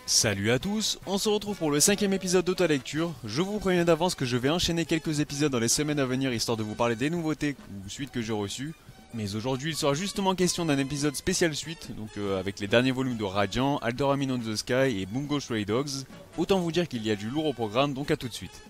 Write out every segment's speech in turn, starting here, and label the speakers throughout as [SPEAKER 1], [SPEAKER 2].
[SPEAKER 1] Salut à tous, on se retrouve pour le 5ème épisode d'Auto-Lecture. Je vous préviens d'avance que je vais enchaîner quelques épisodes dans les semaines à venir histoire de vous parler des nouveautés ou suites que j'ai reçues. Mais aujourd'hui il sera justement question d'un épisode spécial suite, donc avec les derniers volumes de Radiant, Aldoramin on the Sky et Bungo Stray Dogs. Autant vous dire qu'il y a du lourd au programme, donc à tout de suite.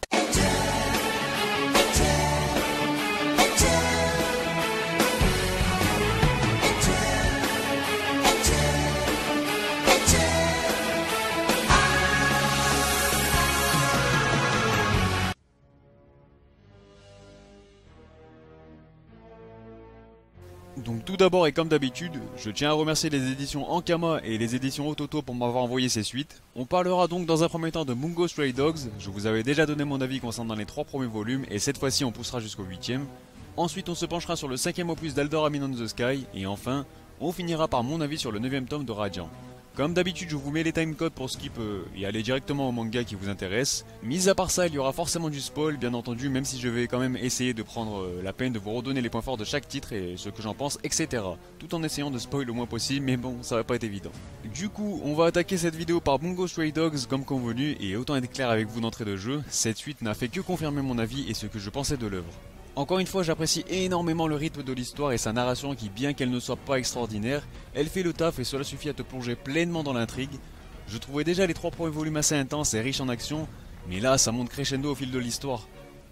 [SPEAKER 1] Donc tout d'abord et comme d'habitude, je tiens à remercier les éditions Ankama et les éditions Ototo pour m'avoir envoyé ces suites. On parlera donc dans un premier temps de Bungo Stray Dogs, je vous avais déjà donné mon avis concernant les 3 premiers volumes et cette fois-ci on poussera jusqu'au 8ème. Ensuite on se penchera sur le 5ème opus d'Aldoramin on the Sky et enfin, on finira par mon avis sur le 9ème tome de Radiant. Comme d'habitude je vous mets les timecodes pour skip et aller directement au manga qui vous intéresse. Mis à part ça il y aura forcément du spoil bien entendu, même si je vais quand même essayer de prendre la peine de vous redonner les points forts de chaque titre et ce que j'en pense, etc. Tout en essayant de spoil le moins possible, mais bon ça va pas être évident. Du coup on va attaquer cette vidéo par Bungo Stray Dogs comme convenu, et autant être clair avec vous d'entrée de jeu, cette suite n'a fait que confirmer mon avis et ce que je pensais de l'œuvre. Encore une fois, j'apprécie énormément le rythme de l'histoire et sa narration qui, bien qu'elle ne soit pas extraordinaire, elle fait le taf et cela suffit à te plonger pleinement dans l'intrigue. Je trouvais déjà les 3 premiers volumes assez intenses et riches en action, mais là ça monte crescendo au fil de l'histoire.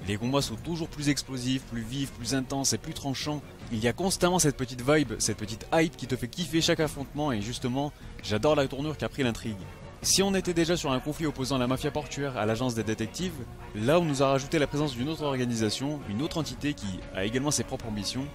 [SPEAKER 1] Les combats sont toujours plus explosifs, plus vifs, plus intenses et plus tranchants. Il y a constamment cette petite vibe, cette petite hype qui te fait kiffer chaque affrontement et justement, j'adore la tournure qu'a pris l'intrigue. Si on était déjà sur un conflit opposant la mafia portuaire à l'agence des détectives, là on nous a rajouté la présence d'une autre organisation, une autre entité qui a également ses propres ambitions.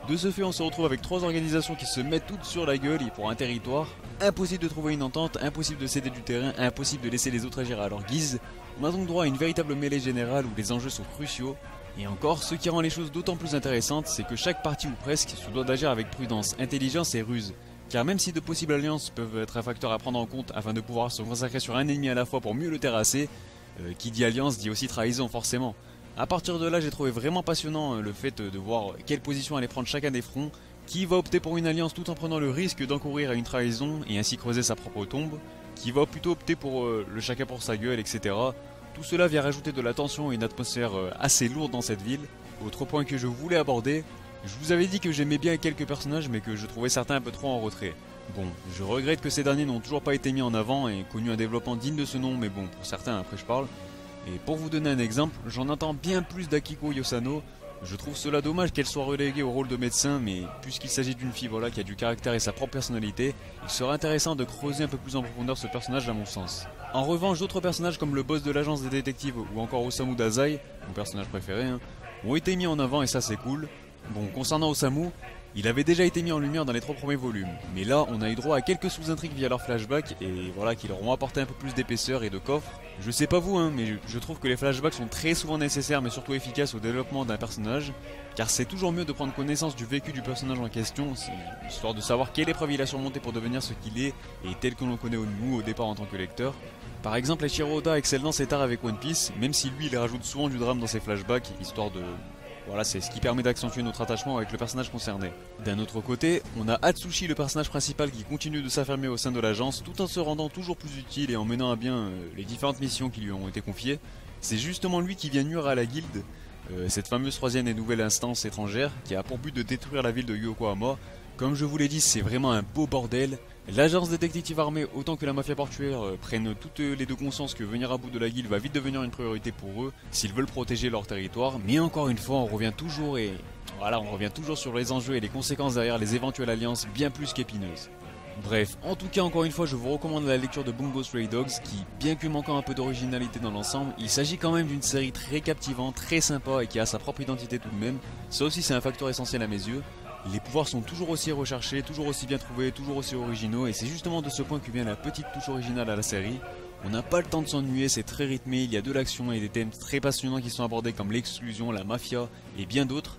[SPEAKER 1] De ce fait on se retrouve avec 3 organisations qui se mettent toutes sur la gueule et pour un territoire. Impossible de trouver une entente, impossible de céder du terrain, impossible de laisser les autres agir à leur guise. On a donc droit à une véritable mêlée générale où les enjeux sont cruciaux. Et encore, ce qui rend les choses d'autant plus intéressantes, c'est que chaque partie ou presque se doit d'agir avec prudence, intelligence et ruse. Car même si de possibles alliances peuvent être un facteur à prendre en compte afin de pouvoir se consacrer sur un ennemi à la fois pour mieux le terrasser, qui dit alliance dit aussi trahison forcément. A partir de là j'ai trouvé vraiment passionnant le fait de voir quelle position allait prendre chacun des fronts, qui va opter pour une alliance tout en prenant le risque d'encourir à une trahison et ainsi creuser sa propre tombe, qui va plutôt opter pour le chacun pour sa gueule, etc. Tout cela vient rajouter de la tension et une atmosphère assez lourde dans cette ville. Autre point que je voulais aborder, je vous avais dit que j'aimais bien quelques personnages mais que je trouvais certains un peu trop en retrait. Bon, je regrette que ces derniers n'ont toujours pas été mis en avant et connu un développement digne de ce nom, mais bon, pour certains après je parle. Et pour vous donner un exemple, j'en entends bien plus d'Akiko Yosano. Je trouve cela dommage qu'elle soit reléguée au rôle de médecin, mais puisqu'il s'agit d'une fille voilà, qui a du caractère et sa propre personnalité, il serait intéressant de creuser un peu plus en profondeur ce personnage à mon sens. En revanche, d'autres personnages comme le boss de l'agence des détectives ou encore Osamu Dazai, mon personnage préféré, ont été mis en avant et ça c'est cool. Bon, concernant Osamu, il avait déjà été mis en lumière dans les 3 premiers volumes, mais là on a eu droit à quelques sous-intrigues via leurs flashbacks et voilà qui leur ont apporté un peu plus d'épaisseur et de coffre. Je sais pas vous mais je trouve que les flashbacks sont très souvent nécessaires mais surtout efficaces au développement d'un personnage, car c'est toujours mieux de prendre connaissance du vécu du personnage en question, histoire de savoir quelle épreuve il a surmonté pour devenir ce qu'il est et tel que l'on connaît nous au départ en tant que lecteur. Par exemple, Eiichiro Oda excelle dans cet art avec One Piece, même si lui il rajoute souvent du drame dans ses flashbacks, histoire de... Voilà, c'est ce qui permet d'accentuer notre attachement avec le personnage concerné. D'un autre côté, on a Atsushi, le personnage principal qui continue de s'affirmer au sein de l'agence tout en se rendant toujours plus utile et en menant à bien les différentes missions qui lui ont été confiées. C'est justement lui qui vient nuire à la guilde, cette fameuse 3ème et nouvelle instance étrangère qui a pour but de détruire la ville de Yokohama. Comme je vous l'ai dit, c'est vraiment un beau bordel. L'agence des détectives armés autant que la mafia portuaire prennent toutes les 2 conscience que venir à bout de la guilde va vite devenir une priorité pour eux s'ils veulent protéger leur territoire. Mais encore une fois on revient toujours sur les enjeux et les conséquences derrière les éventuelles alliances bien plus qu'épineuses. Bref, en tout cas encore une fois je vous recommande la lecture de Bungo Stray Dogs qui, bien que manquant un peu d'originalité dans l'ensemble, il s'agit quand même d'une série très captivante, très sympa et qui a sa propre identité tout de même. Ça aussi c'est un facteur essentiel à mes yeux. Les pouvoirs sont toujours aussi recherchés, toujours aussi bien trouvés, toujours aussi originaux et c'est justement de ce point que vient la petite touche originale à la série. On n'a pas le temps de s'ennuyer, c'est très rythmé, il y a de l'action et des thèmes très passionnants qui sont abordés comme l'exclusion, la mafia et bien d'autres.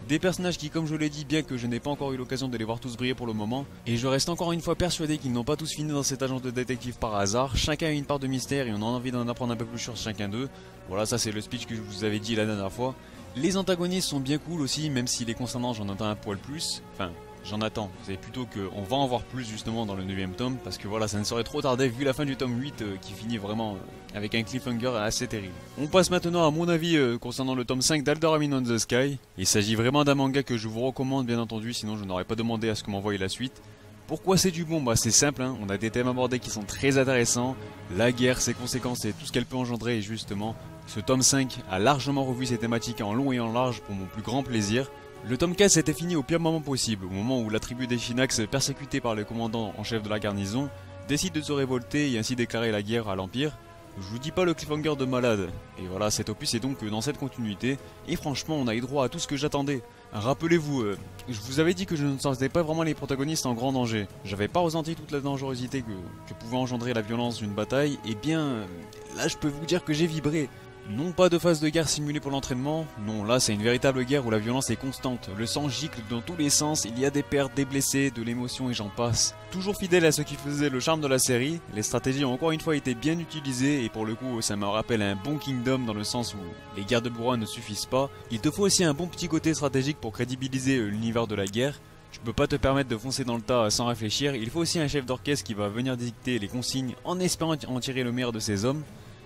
[SPEAKER 1] Des personnages qui, comme je l'ai dit, bien que je n'ai pas encore eu l'occasion de les voir tous briller pour le moment, et je reste encore une fois persuadé qu'ils n'ont pas tous fini dans cette agence de détective par hasard, chacun a une part de mystère et on a envie d'en apprendre un peu plus sur chacun d'eux. Voilà, ça c'est le speech que je vous avais dit la dernière fois. Les antagonistes sont bien cool aussi, même si les concernant j'en entends un poil plus, enfin j'en attends. C'est plutôt qu'on va en voir plus justement dans le 9ème tome, parce que voilà, ça ne serait trop tardé vu la fin du tome 8 qui finit vraiment avec un cliffhanger assez terrible. On passe maintenant à mon avis concernant le tome 5 d'Alderaan on the Sky. Il s'agit vraiment d'un manga que je vous recommande bien entendu, sinon je n'aurais pas demandé à ce qu'on m'envoie la suite. Pourquoi c'est du bon? Bah c'est simple, hein. On a des thèmes abordés qui sont très intéressants, la guerre, ses conséquences et tout ce qu'elle peut engendrer, et justement, ce tome 5 a largement revu ses thématiques en long et en large pour mon plus grand plaisir. Le tome 4 s'était fini au pire moment possible, au moment où la tribu des Shinax, persécutée par le commandant en chef de la garnison, décide de se révolter et ainsi déclarer la guerre à l'Empire. Je vous dis pas le cliffhanger de malade, et voilà, cet opus est donc dans cette continuité, et franchement on a eu droit à tout ce que j'attendais. Rappelez-vous, je vous avais dit que je ne sentais pas vraiment les protagonistes en grand danger. J'avais pas ressenti toute la dangerosité que pouvait engendrer la violence d'une bataille, et bien là je peux vous dire que j'ai vibré. Non pas de phase de guerre simulée pour l'entraînement, non là c'est une véritable guerre où la violence est constante, le sang gicle dans tous les sens, il y a des pertes, des blessés, de l'émotion et j'en passe. Toujours fidèle à ce qui faisait le charme de la série, les stratégies ont encore une fois été bien utilisées et pour le coup ça me rappelle un bon Kingdom dans le sens où les guerres de bourrin ne suffisent pas, il te faut aussi un bon petit côté stratégique pour crédibiliser l'univers de la guerre. Tu peux pas te permettre de foncer dans le tas sans réfléchir, il faut aussi un chef d'orchestre qui va venir dicter les consignes en espérant en tirer le meilleur de ses hommes.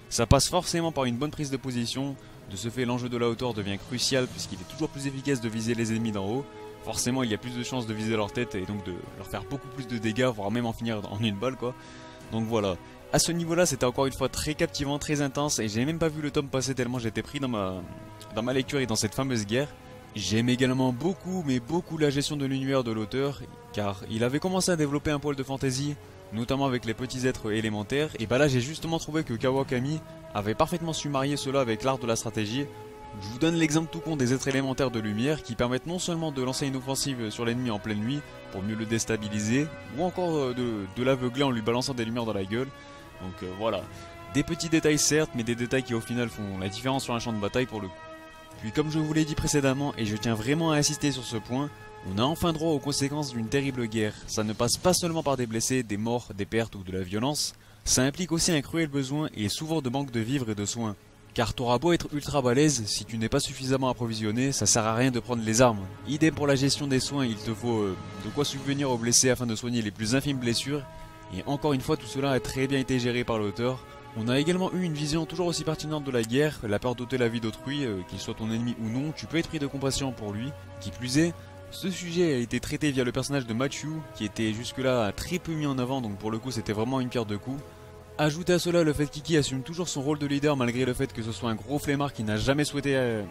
[SPEAKER 1] Ça passe forcément par une bonne prise de position, de ce fait l'enjeu de la hauteur devient crucial puisqu'il est toujours plus efficace de viser les ennemis d'en haut. Forcément il y a plus de chances de viser leur tête et donc de leur faire beaucoup plus de dégâts, voire même en finir en une balle quoi. Donc voilà, à ce niveau là c'était encore une fois très captivant, très intense et j'ai même pas vu le tome passer tellement j'étais pris dans ma lecture et dans cette fameuse guerre. J'aime également beaucoup mais beaucoup la gestion de l'univers de l'auteur car il avait commencé à développer un poil de fantasy, notamment avec les petits êtres élémentaires, et bah là j'ai justement trouvé que Kawakami avait parfaitement su marier cela avec l'art de la stratégie. Je vous donne l'exemple tout con des êtres élémentaires de lumière qui permettent non seulement de lancer une offensive sur l'ennemi en pleine nuit pour mieux le déstabiliser, ou encore de l'aveugler en lui balançant des lumières dans la gueule. Donc voilà, des petits détails certes, mais des détails qui au final font la différence sur un champ de bataille pour le coup. Puis comme je vous l'ai dit précédemment, et je tiens vraiment à insister sur ce point, on a enfin droit aux conséquences d'une terrible guerre. Ça ne passe pas seulement par des blessés, des morts, des pertes ou de la violence, ça implique aussi un cruel besoin et souvent de manque de vivres et de soins. Car t'auras beau être ultra balèze, si tu n'es pas suffisamment approvisionné, ça sert à rien de prendre les armes. Idem pour la gestion des soins, il te faut de quoi subvenir aux blessés afin de soigner les plus infimes blessures. Et encore une fois, tout cela a très bien été géré par l'auteur. On a également eu une vision toujours aussi pertinente de la guerre, la peur d'ôter la vie d'autrui, qu'il soit ton ennemi ou non, tu peux être pris de compassion pour lui. Qui plus est, ce sujet a été traité via le personnage de Matthew, qui était jusque-là très peu mis en avant, donc pour le coup c'était vraiment une pierre deux coups. Ajoutez à cela le fait qu'Iki assume toujours son rôle de leader malgré le fait que ce soit un gros flemmard qui n'a jamais souhaité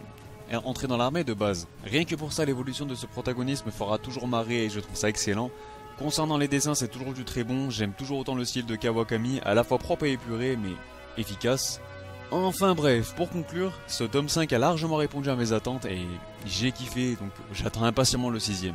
[SPEAKER 1] entrer dans l'armée de base. Rien que pour ça, l'évolution de ce protagonisme fera toujours marrer et je trouve ça excellent. Concernant les dessins, c'est toujours du très bon, j'aime toujours autant le style de Kawakami, à la fois propre et épuré, mais efficace. Enfin bref, pour conclure, ce tome 5 a largement répondu à mes attentes et j'ai kiffé, donc j'attends impatiemment le 6ème.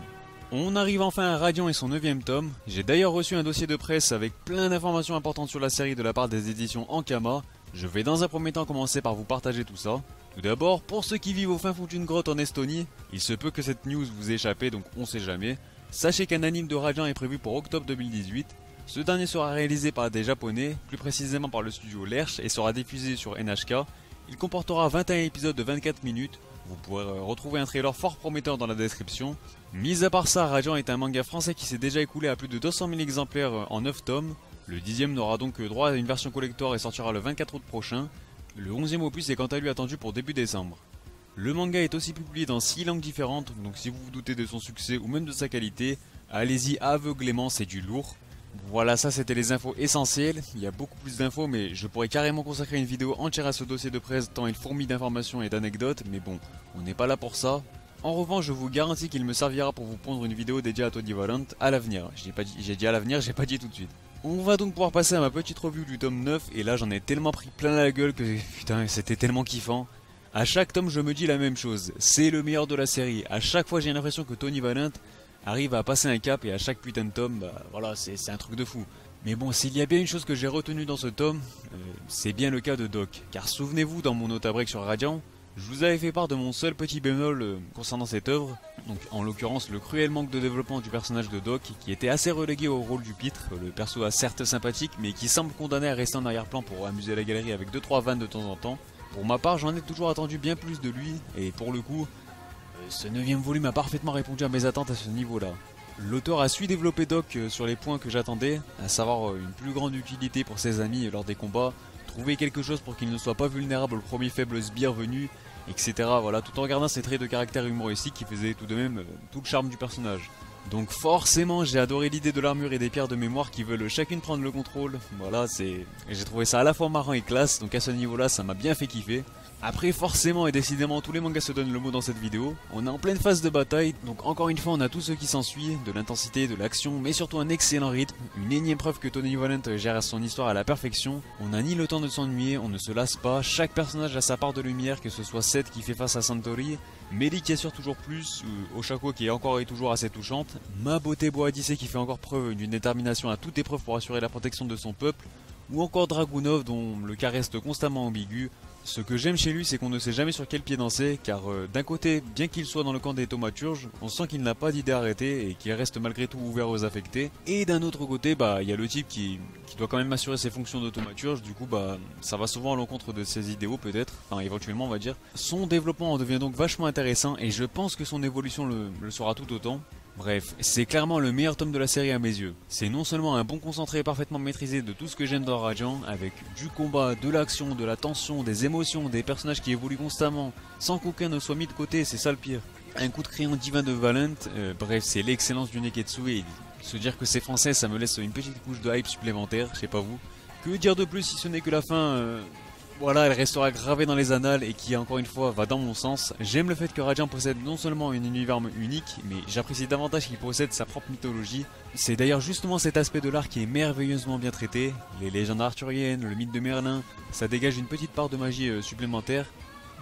[SPEAKER 1] On arrive enfin à Radiant et son 9ème tome. J'ai d'ailleurs reçu un dossier de presse avec plein d'informations importantes sur la série de la part des éditions Ankama. Je vais dans un premier temps commencer par vous partager tout ça. Tout d'abord, pour ceux qui vivent au fin fond d'une grotte en Estonie, il se peut que cette news vous ait échappé, donc on sait jamais. Sachez qu'un anime de Radiant est prévu pour octobre 2018. Ce dernier sera réalisé par des japonais, plus précisément par le studio Lerche, et sera diffusé sur NHK. Il comportera 21 épisodes de 24 minutes. Vous pourrez retrouver un trailer fort prometteur dans la description. Mis à part ça, Radiant est un manga français qui s'est déjà écoulé à plus de 200 000 exemplaires en 9 tomes. Le 10ème n'aura donc droit à une version collector et sortira le 24 août prochain. Le 11ème opus est quant à lui attendu pour début décembre. Le manga est aussi publié dans 6 langues différentes, donc si vous vous doutez de son succès ou même de sa qualité, allez-y aveuglément, c'est du lourd. Voilà, ça c'était les infos essentielles, il y a beaucoup plus d'infos mais je pourrais carrément consacrer une vidéo entière à ce dossier de presse tant il fourmille d'informations et d'anecdotes, mais bon, on n'est pas là pour ça. En revanche, je vous garantis qu'il me servira pour vous pondre une vidéo dédiée à Tony Valent à l'avenir. J'ai dit à l'avenir, j'ai pas dit tout de suite. On va donc pouvoir passer à ma petite revue du tome 9 et là j'en ai tellement pris plein la gueule que putain c'était tellement kiffant. À chaque tome je me dis la même chose, c'est le meilleur de la série. À chaque fois j'ai l'impression que Tony Valent arrive à passer un cap et à chaque putain de tome, bah voilà, c'est un truc de fou. Mais bon, s'il y a bien une chose que j'ai retenue dans ce tome, c'est bien le cas de Doc. Car souvenez-vous, dans mon note à break sur Radiant, je vous avais fait part de mon seul petit bémol concernant cette œuvre, donc en l'occurrence le cruel manque de développement du personnage de Doc, qui était assez relégué au rôle du pitre, le perso a certes sympathique, mais qui semble condamné à rester en arrière-plan pour amuser la galerie avec 2-3 vannes de temps en temps. Pour ma part, j'en ai toujours attendu bien plus de lui, et pour le coup, ce 9ème volume a parfaitement répondu à mes attentes à ce niveau-là. L'auteur a su développer Doc sur les points que j'attendais, à savoir une plus grande utilité pour ses amis lors des combats, trouver quelque chose pour qu'il ne soit pas vulnérable au premier faible sbire venu, etc. Voilà, tout en gardant ses traits de caractère humoristiques qui faisaient tout de même tout le charme du personnage. Donc forcément j'ai adoré l'idée de l'armure et des pierres de mémoire qui veulent chacune prendre le contrôle. Voilà, j'ai trouvé ça à la fois marrant et classe, donc à ce niveau là ça m'a bien fait kiffer. Après forcément et décidément tous les mangas se donnent le mot dans cette vidéo. On est en pleine phase de bataille, donc encore une fois on a tout ce qui s'ensuit, de l'intensité, de l'action, mais surtout un excellent rythme, une énième preuve que Tony Valent gère son histoire à la perfection. On n'a ni le temps de s'ennuyer, on ne se lasse pas, chaque personnage a sa part de lumière, que ce soit Seth qui fait face à Santori, Meli qui assure toujours plus, Oshako qui est encore et toujours assez touchante, Mabote Boadicé qui fait encore preuve d'une détermination à toute épreuve pour assurer la protection de son peuple, ou encore Dragunov dont le cas reste constamment ambigu. Ce que j'aime chez lui c'est qu'on ne sait jamais sur quel pied danser, car d'un côté, bien qu'il soit dans le camp des thaumaturges, on sent qu'il n'a pas d'idée arrêtée et qu'il reste malgré tout ouvert aux affectés, et d'un autre côté, il y a le type qui doit quand même assurer ses fonctions de thaumaturge, du coup ça va souvent à l'encontre de ses idéaux peut-être, enfin éventuellement on va dire. Son développement en devient donc vachement intéressant et je pense que son évolution le sera tout autant. Bref, c'est clairement le meilleur tome de la série à mes yeux. C'est non seulement un bon concentré parfaitement maîtrisé de tout ce que j'aime dans Radiant, avec du combat, de l'action, de la tension, des émotions, des personnages qui évoluent constamment, sans qu'aucun ne soit mis de côté, c'est ça le pire. Un coup de crayon divin de Valent, bref, c'est l'excellence du Neketsu et se dire que c'est français, ça me laisse une petite couche de hype supplémentaire, je sais pas vous. Que dire de plus si ce n'est que la fin... Voilà, elle restera gravée dans les annales et qui, encore une fois, va dans mon sens. J'aime le fait que Radiant possède non seulement un univers unique, mais j'apprécie davantage qu'il possède sa propre mythologie. C'est d'ailleurs justement cet aspect de l'art qui est merveilleusement bien traité. Les légendes arthuriennes, le mythe de Merlin, ça dégage une petite part de magie supplémentaire.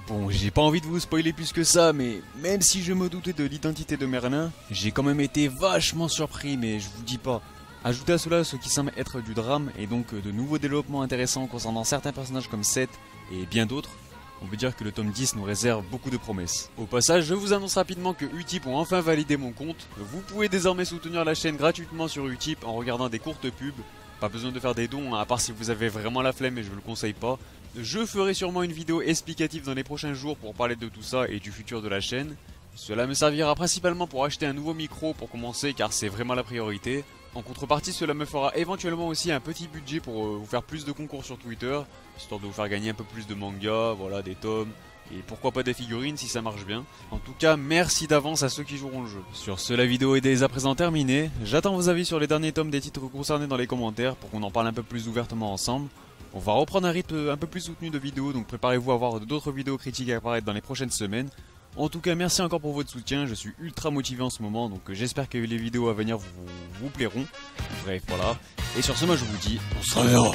[SPEAKER 1] Bon, j'ai pas envie de vous spoiler plus que ça, mais même si je me doutais de l'identité de Merlin, j'ai quand même été vachement surpris, mais je vous dis pas. Ajoutez à cela ce qui semble être du drame et donc de nouveaux développements intéressants concernant certains personnages comme Seth et bien d'autres, on peut dire que le tome 10 nous réserve beaucoup de promesses. Au passage, je vous annonce rapidement que Utip ont enfin validé mon compte. Vous pouvez désormais soutenir la chaîne gratuitement sur Utip en regardant des courtes pubs. Pas besoin de faire des dons, à part si vous avez vraiment la flemme et je vous le conseille pas. Je ferai sûrement une vidéo explicative dans les prochains jours pour parler de tout ça et du futur de la chaîne. Cela me servira principalement pour acheter un nouveau micro pour commencer car c'est vraiment la priorité. En contrepartie, cela me fera éventuellement aussi un petit budget pour vous faire plus de concours sur Twitter, histoire de vous faire gagner un peu plus de mangas, voilà, des tomes, et pourquoi pas des figurines si ça marche bien. En tout cas, merci d'avance à ceux qui joueront le jeu. Sur ce, la vidéo est dès à présent terminée. J'attends vos avis sur les derniers tomes des titres concernés dans les commentaires pour qu'on en parle un peu plus ouvertement ensemble. On va reprendre un rythme un peu plus soutenu de vidéos, donc préparez-vous à voir d'autres vidéos critiques à apparaître dans les prochaines semaines. En tout cas, merci encore pour votre soutien, je suis ultra motivé en ce moment, donc j'espère que les vidéos à venir vous plairont. Bref, voilà. Et sur ce, moi je vous dis, on se reverra.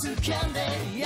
[SPEAKER 1] 掴んで